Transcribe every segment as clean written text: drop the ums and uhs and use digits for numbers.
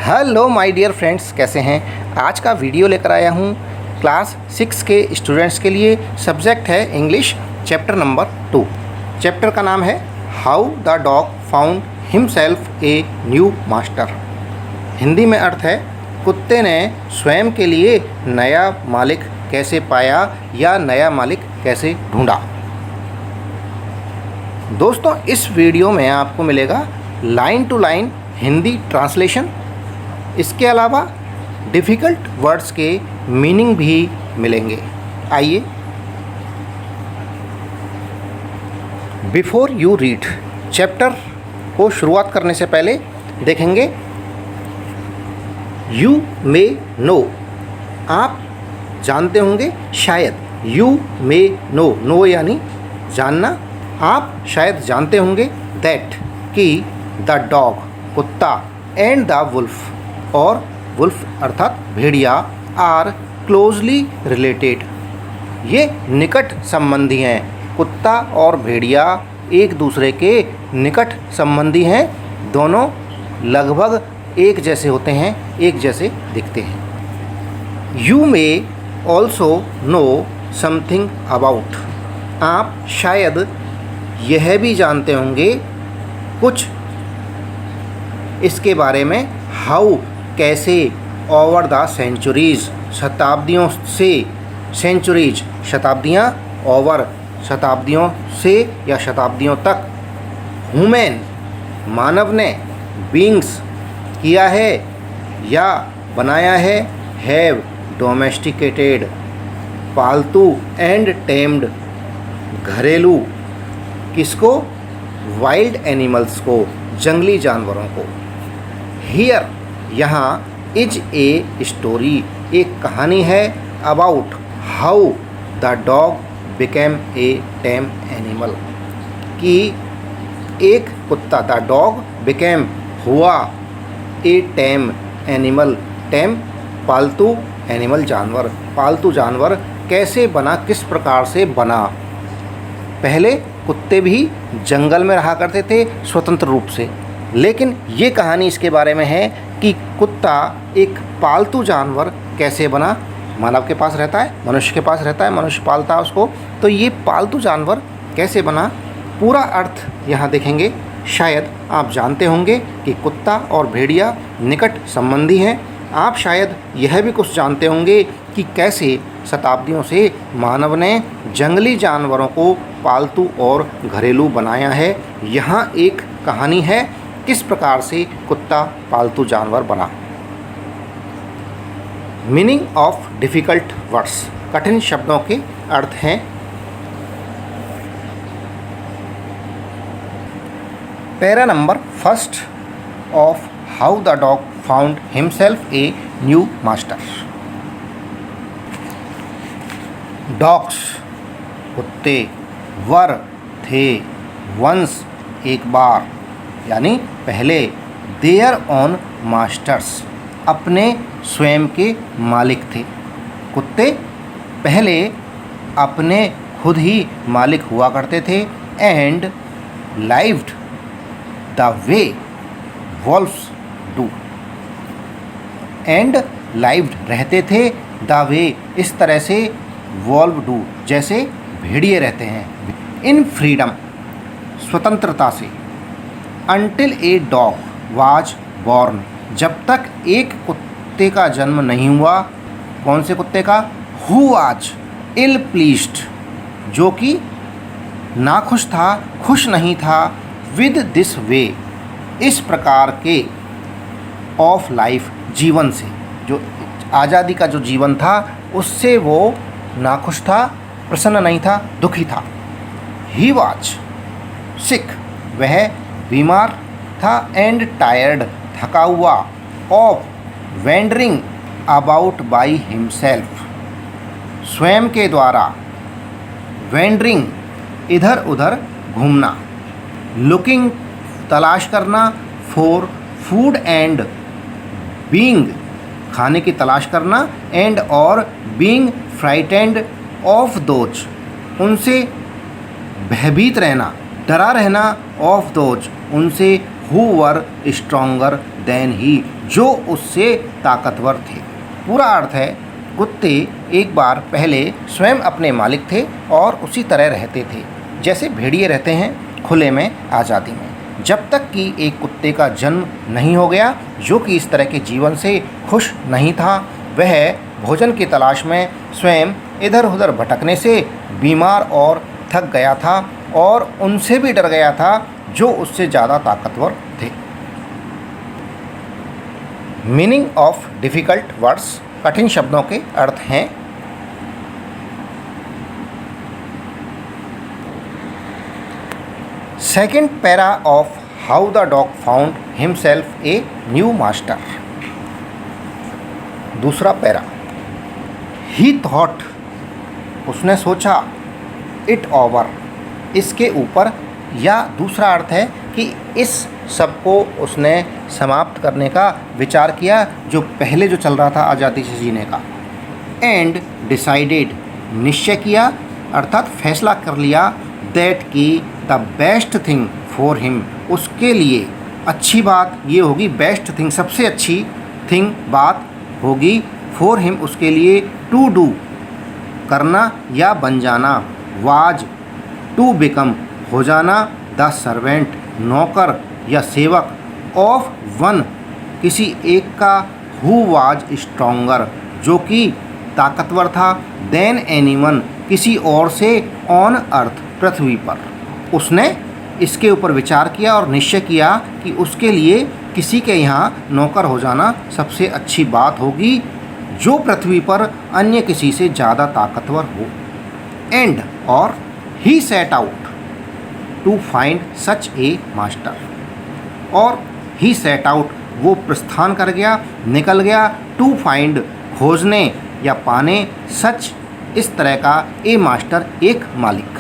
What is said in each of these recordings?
Hello my dear friends, कैसे हैं। आज का वीडियो लेकर आया हूँ क्लास 6 के स्टूडेंट्स के लिए। सब्जेक्ट है इंग्लिश, चैप्टर नंबर 2। चैप्टर का नाम है how the dog found himself a new master. Hindi में अर्थ है कुत्ते ने स्वयं के लिए नया मालिक कैसे पाया या नया मालिक कैसे ढूंढा। दोस्तों, इस वीडियो में आपको मिलेगा line to line Hindi translation. इसके अलावा डिफ़िकल्ट वर्ड्स के मीनिंग भी मिलेंगे। आइए, बिफोर यू रीड चैप्टर को शुरुआत करने से पहले देखेंगे यू मे नो। आप जानते होंगे शायद। यू मे नो, नो यानी जानना। आप शायद जानते होंगे दैट कि द डॉग कुत्ता एंड द वुल्फ और वुल्फ अर्थात भेड़िया आर क्लोजली रिलेटेड, ये निकट संबंधी हैं। कुत्ता और भेड़िया एक दूसरे के निकट संबंधी हैं। दोनों लगभग एक जैसे होते हैं, एक जैसे दिखते हैं। You may also know something about. आप शायद यह भी जानते होंगे कुछ इसके बारे में। हाउ कैसे, ओवर द सेंचुरीज़ शताब्दियों से, सेंचुरीज शताब्दियाँ, ओवर शताब्दियों से या शताब्दियों तक। ह्यूमन मानव ने, बींग्स किया है या बनाया है, हैव डोमेस्टिकेटेड पालतू एंड टेम्ड घरेलू किसको, वाइल्ड एनिमल्स को, जंगली जानवरों को। हियर यहाँ इज ए स्टोरी, एक कहानी है। About how the dog became a time animal, कि एक कुत्ता, द डॉग बिकेम हुआ, ए टेम एनिमल, टेम पालतू, एनिमल जानवर, पालतू जानवर कैसे बना, किस प्रकार से बना। पहले कुत्ते भी जंगल में रहा करते थे स्वतंत्र रूप से, लेकिन ये कहानी इसके बारे में है कि कुत्ता एक पालतू जानवर कैसे बना। मानव के पास रहता है, मनुष्य के पास रहता है, मनुष्य पालता है उसको, तो ये पालतू जानवर कैसे बना। पूरा अर्थ यहाँ देखेंगे। शायद आप जानते होंगे कि कुत्ता और भेड़िया निकट संबंधी हैं। आप शायद यह भी कुछ जानते होंगे कि कैसे शताब्दियों से मानव ने जंगली जानवरों को पालतू और घरेलू बनाया है। यहाँ एक कहानी है किस प्रकार से कुत्ता पालतू जानवर बना। मीनिंग ऑफ डिफ़िकल्ट वर्ड्स, कठिन शब्दों के अर्थ हैं। Para number first of how the dog found himself a new master. Dogs कुत्ते, वर थे, वंस एक बार यानी पहले, देयर ऑन मास्टर्स अपने स्वयं के मालिक थे। कुत्ते पहले अपने खुद ही मालिक हुआ करते थे। And lived the way valves do, and lived रहते थे, द वे इस तरह से, वॉल्व डू जैसे भेड़िए रहते हैं। इन फ्रीडम स्वतंत्रता से। Until a dog was born जब तक एक कुत्ते का जन्म नहीं हुआ। कौन से कुत्ते का? हु वाज इल प्लीज्ड जो कि नाखुश था, खुश नहीं था। विद दिस वे इस प्रकार के, ऑफ लाइफ जीवन से, जो आज़ादी का जो जीवन था उससे वो नाखुश था, प्रसन्न नहीं था, दुखी था। ही वाज सिक वह बीमार था। एंड टायर्ड थका हुआ। Of wandering about by himself स्वयं के द्वारा। वेंडरिंग इधर उधर घूमना। लुकिंग तलाश करना। फॉर फूड एंड बीइंग खाने की तलाश करना। एंड और बीइंग फ्राइटेंड ऑफ दोज उनसे भयभीत रहना, डरा रहना। ऑफ दोज उनसे, who were stronger than he, जो उससे ताकतवर थे। पूरा अर्थ है, कुत्ते एक बार पहले स्वयं अपने मालिक थे और उसी तरह रहते थे जैसे भेड़िए रहते हैं खुले में, आज़ादी में। जब तक कि एक कुत्ते का जन्म नहीं हो गया जो कि इस तरह के जीवन से खुश नहीं था, वह भोजन की तलाश में स्वयं इधर उधर भटकने से बीमार और थक गया था और उनसे भी डर गया था जो उससे ज़्यादा ताकतवर थे। मीनिंग ऑफ डिफ़िकल्ट वर्ड्स, कठिन शब्दों के अर्थ हैं। Second para of how the dog found himself a new master. दूसरा पैरा, ही थॉट, उसने सोचा, इट ओवर, इसके ऊपर, या दूसरा अर्थ है कि इस सब को उसने समाप्त करने का विचार किया जो पहले जो चल रहा था आज़ादी से जीने का। एंड डिसाइडेड, निश्चय किया अर्थात फैसला कर लिया, दैट की the best thing for him, उसके लिए अच्छी बात ये होगी, बेस्ट थिंग सबसे अच्छी थिंग बात होगी, फॉर हिम उसके लिए, टू डू करना या बन जाना, वाज टू बिकम हो जाना, द सर्वेंट नौकर या सेवक, ऑफ वन किसी एक का, हु वाज स्ट्रोंगर जो कि ताकतवर था, देन एनीवन किसी और से, ऑन अर्थ पृथ्वी पर। उसने इसके ऊपर विचार किया और निश्चय किया कि उसके लिए किसी के यहाँ नौकर हो जाना सबसे अच्छी बात होगी जो पृथ्वी पर अन्य किसी से ज़्यादा ताकतवर हो। एंड और he set out to find such a master, और ही सेट आउट वो प्रस्थान कर गया, निकल गया, टू फाइंड खोजने या पाने, सच इस तरह का, ए मास्टर एक मालिक।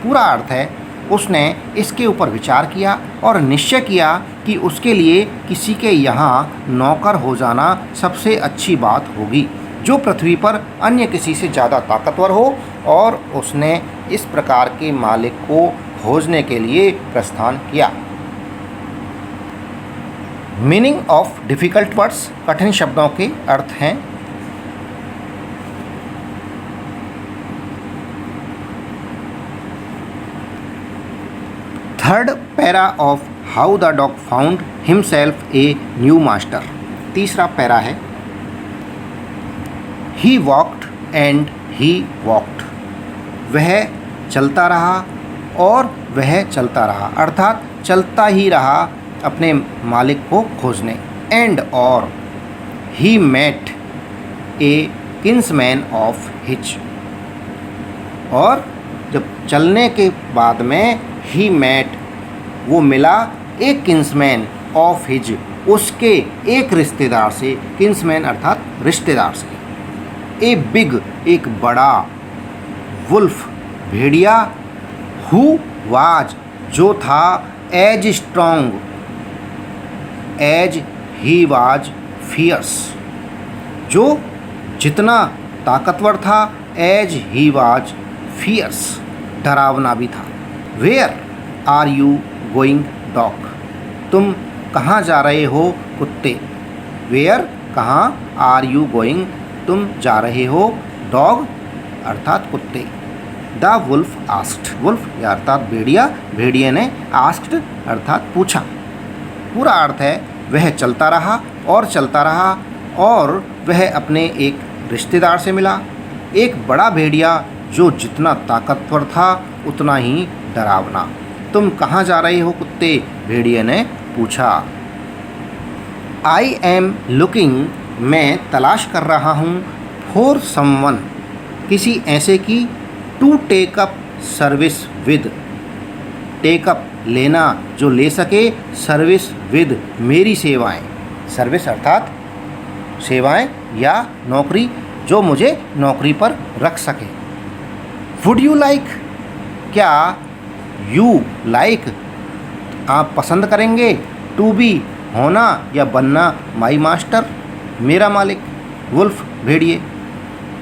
पूरा अर्थ है, उसने इसके ऊपर विचार किया और निश्चय किया कि उसके लिए किसी के यहाँ नौकर हो जाना सबसे अच्छी बात होगी जो पृथ्वी पर अन्य किसी से ज़्यादा ताकतवर हो, और उसने इस प्रकार के मालिक को खोजने के लिए प्रस्थान किया। मीनिंग ऑफ डिफ़िकल्ट वर्ड्स, कठिन शब्दों के अर्थ हैं। Third para of how the dog found himself a new master. तीसरा पैरा है, ही वॉक्ड एंड ही वॉक्ड, वह चलता रहा और वह चलता रहा, अर्थात चलता ही रहा अपने मालिक को खोजने। एंड और he met a kinsman of his, और जब चलने के बाद में ही मेट वो मिला, एक किन्समैन ऑफ हिज उसके एक रिश्तेदार से, किन्समैन अर्थात रिश्तेदार से, ए बिग एक बड़ा, वुल्फ भेड़िया, हु वाज जो था, as strong as he was fierce जो जितना ताकतवर था, एज ही वाज फियर्स डरावना भी था। Where are you going dog, तुम कहाँ जा रहे हो कुत्ते। वेयर कहाँ, आर यू गोइंग तुम जा रहे हो, डॉग अर्थात कुत्ते। द वुल्फ आस्क्ड, वुल्फ या अर्थात भेड़िया, भेड़िए ने आस्क्ड अर्थात पूछा। पूरा अर्थ है, वह चलता रहा और चलता रहा और वह अपने एक रिश्तेदार से मिला, एक बड़ा भेड़िया जो जितना ताकतवर था उतना ही डरावना। तुम कहाँ जा रहे हो कुत्ते, भेड़िए ने पूछा। आई एम लुकिंग, मैं तलाश कर रहा हूँ, फॉर समवन किसी ऐसे की, to take up service with, take up लेना जो ले सके, सर्विस विद मेरी सेवाएं, सर्विस अर्थात सेवाएं या नौकरी, जो मुझे नौकरी पर रख सके। वुड यू लाइक, क्या, यू लाइक आप पसंद करेंगे, टू बी होना या बनना, माई मास्टर मेरा मालिक, वुल्फ भेड़िए।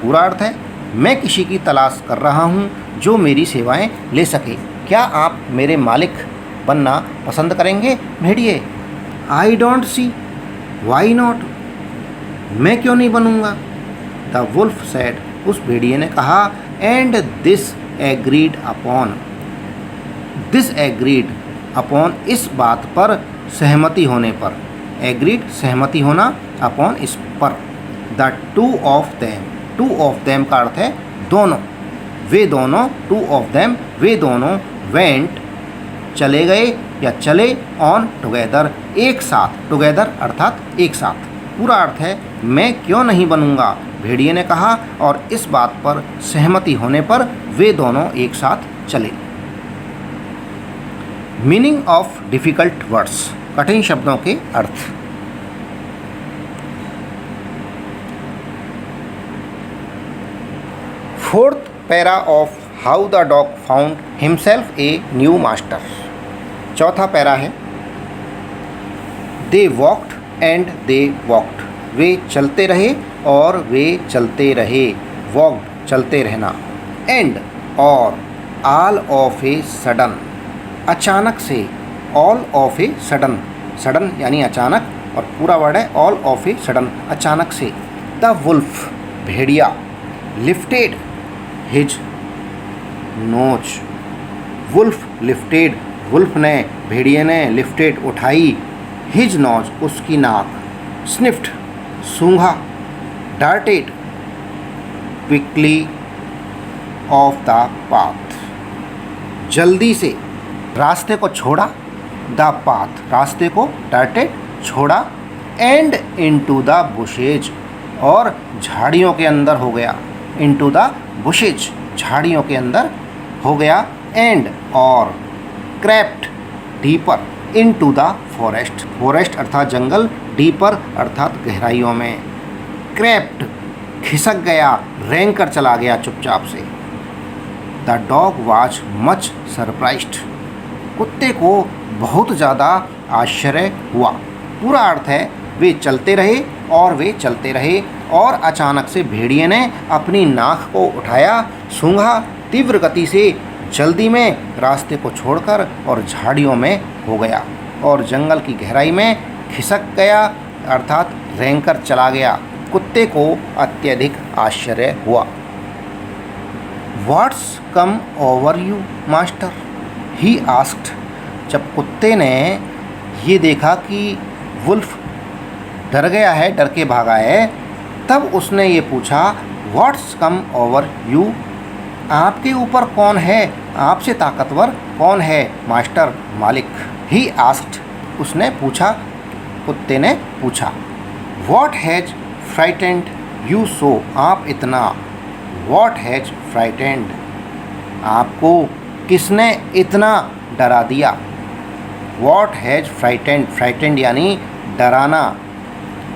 पूरा अर्थ है, मैं किसी की तलाश कर रहा हूँ जो मेरी सेवाएं ले सके, क्या आप मेरे मालिक बनना पसंद करेंगे भेड़िए? I don't see, why not, मैं क्यों नहीं बनूंगा? द वुल्फ सेड, उस भेड़िए ने कहा, and this agreed upon, this agreed upon, इस बात पर सहमति होने पर, एग्रीड सहमति होना, अपॉन इस पर, the two of them, two of them का अर्थ है दोनों, वे दोनों, टू ऑफ देम वे दोनों, वेंट चले गए या चले, ऑन टुगेदर एक साथ, टुगेदर अर्थात एक साथ, पूरा अर्थ है मैं क्यों नहीं बनूंगा, भेड़िए ने कहा, और इस बात पर सहमति होने पर वे दोनों एक साथ चले। मीनिंग ऑफ डिफ़िकल्ट वर्ड्स, कठिन शब्दों के अर्थ। Fourth para of how the dog found himself a new master, चौथा पैरा है, they walked and they walked, वे चलते रहे और वे चलते रहे, वॉक्ड चलते रहना, एंड और, ऑल ऑफ ए सडन अचानक से, all of a sudden, sudden यानी अचानक, और पूरा वर्ड है ऑल ऑफ ए सडन अचानक से, द वुल्फ भेड़िया, lifted his nose, wolf lifted, wolf ने, भेड़िए ने, लिफ्टेड उठाई, हिज नोज उसकी नाक, स्निफ्ट सूंघा, darted quickly off the path, जल्दी से रास्ते को छोड़ा, द पाथ रास्ते को, डार्टेड छोड़ा, एंड इनटू द बुशेज और झाड़ियों के अंदर हो गया, इनटू द बुशेज झाड़ियों के अंदर हो गया, एंड और, crept deeper into the forest, forest अर्थात जंगल, डीपर अर्थात गहराइयों में, क्रेप्ट खिसक गया, रेंग कर चला गया चुपचाप से, the dog was much surprised, कुत्ते को बहुत ज़्यादा आश्चर्य हुआ, पूरा अर्थ है वे चलते रहे और वे चलते रहे, और अचानक से भेड़िए ने अपनी नाक को उठाया, सूंघा तीव्र गति से, जल्दी में रास्ते को छोड़कर, और झाड़ियों में हो गया और जंगल की गहराई में खिसक गया अर्थात रेंग कर चला गया, कुत्ते को अत्यधिक आश्चर्य हुआ। What's come over you master, he asked, जब कुत्ते ने ये देखा कि वुल्फ डर गया है, डर के भागा है, तब उसने ये पूछा, व्हाट्स कम ओवर यू, आपके ऊपर कौन है, आपसे ताकतवर कौन है मास्टर, मालिक। ही आस्क्ड, उसने पूछा, कुत्ते ने पूछा। What has frightened you so, आप इतना, व्हाट हैज फ्राइटेंड, आपको किसने इतना डरा दिया। व्हाट हैज फ्राइटेंड, फ्राइटेंड यानी डराना,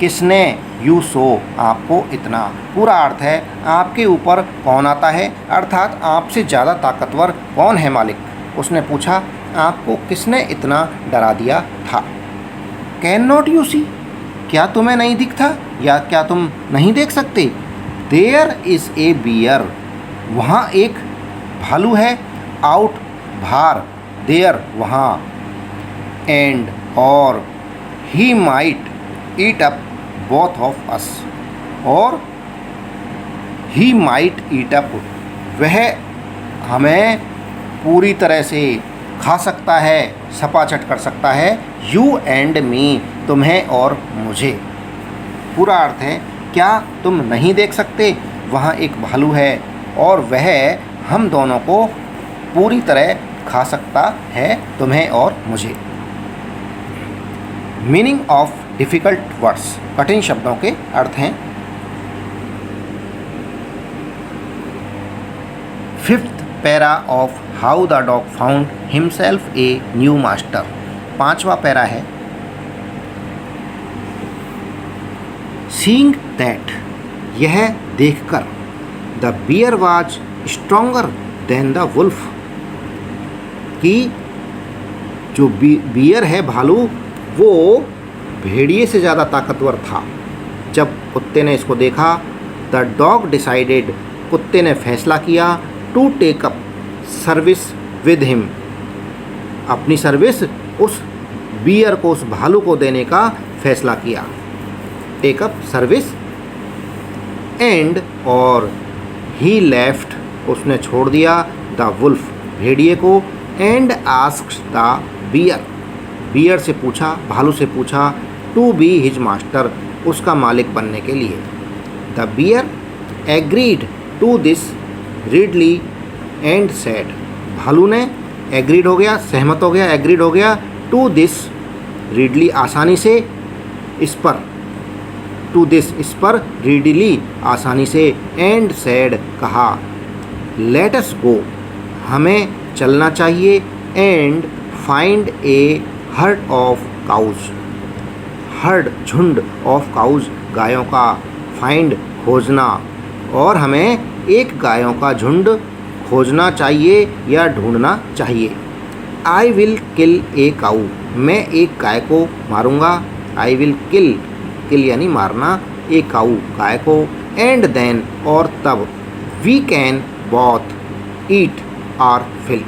किसने, यू सो आपको इतना, पूरा अर्थ है आपके ऊपर कौन आता है, अर्थात आपसे ज़्यादा ताकतवर कौन है मालिक। उसने पूछा आपको किसने इतना डरा दिया था। कैन नॉट यू सी, क्या तुम्हें नहीं दिखता या क्या तुम नहीं देख सकते। देयर इज़ ए बियर, वहाँ एक भालू है, आउट बाहर, देयर वहाँ, एंड और, he might eat up both of us, और ही माइट ईट अप, वह हमें पूरी तरह से खा सकता है, सपाचट कर सकता है, यू एंड मी, तुम्हें और मुझे। पूरा अर्थ है क्या तुम नहीं देख सकते, वहाँ एक भालू है और वह हम दोनों को पूरी तरह खा सकता है, तुम्हें और मुझे। मीनिंग ऑफ डिफ़िकल्ट वर्ड्स, कठिन शब्दों के अर्थ हैं। Fifth para of how the dog found himself a new master, पांचवा पैरा है। सीइंग दैट, यह देखकर, the bear was stronger than the wolf, कि जो बियर है भालू वो भेड़िए से ज़्यादा ताकतवर था। जब कुत्ते ने इसको देखा, द डॉग डिसाइडेड, कुत्ते ने फैसला किया, to take up service with him, अपनी सर्विस उस बियर को, उस भालू को देने का फैसला किया। टेक अप सर्विस एंड और ही लेफ्ट, उसने छोड़ दिया द वुल्फ, भेड़िए को, and asked the bear, bear से पूछा, भालू से पूछा, टू बी हिज मास्टर, उसका मालिक बनने के लिए। The bear agreed to this readily and said, भालू ने एग्रीड हो गया, सहमत हो गया, एग्रीड हो गया, टू दिस रीडली आसानी से, इस पर, टू दिस इस पर, रीडली आसानी से, एंड सेड कहा, लेट अस गो हमें चलना चाहिए, and find A heard of cows, heard झुंड ऑफ काउज गायों का, फाइंड खोजना, और हमें एक गायों का झुंड खोजना चाहिए या ढूंढना चाहिए। आई विल किल ए काऊ, मैं एक गाय को मारूंगा, आई विल किल, किल यानी मारना, ए काऊ गाय को, एंड देन और तब, वी कैन बोथ ईट और फिल,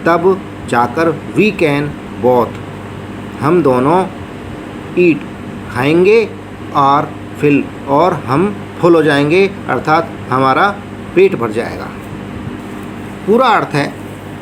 तब जाकर, वी कैन बोथ हम दोनों, ईट खाएंगे, और फिल और हम फुल हो जाएंगे, अर्थात हमारा पेट भर जाएगा। पूरा अर्थ है,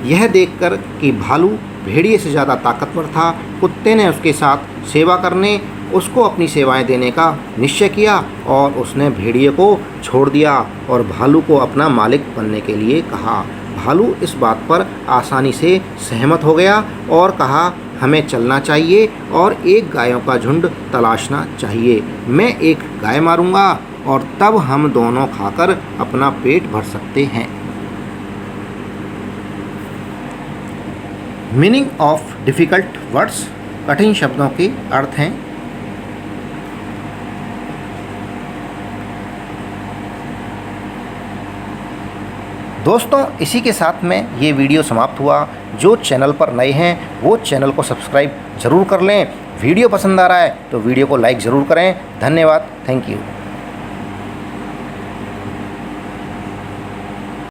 यह देखकर कि भालू भेड़िए से ज़्यादा ताकतवर था, कुत्ते ने उसके साथ सेवा करने, उसको अपनी सेवाएं देने का निश्चय किया, और उसने भेड़िए को छोड़ दिया और भालू को अपना मालिक बनने के लिए कहा। भालू इस बात पर आसानी से सहमत हो गया और कहा, हमें चलना चाहिए और एक गायों का झुंड तलाशना चाहिए, मैं एक गाय मारूंगा और तब हम दोनों खाकर अपना पेट भर सकते हैं। मीनिंग ऑफ डिफ़िकल्ट वर्ड्स, कठिन शब्दों के अर्थ हैं। दोस्तों, इसी के साथ में ये वीडियो समाप्त हुआ। जो चैनल पर नए हैं वो चैनल को सब्सक्राइब ज़रूर कर लें। वीडियो पसंद आ रहा है तो वीडियो को लाइक ज़रूर करें। धन्यवाद, थैंक यू।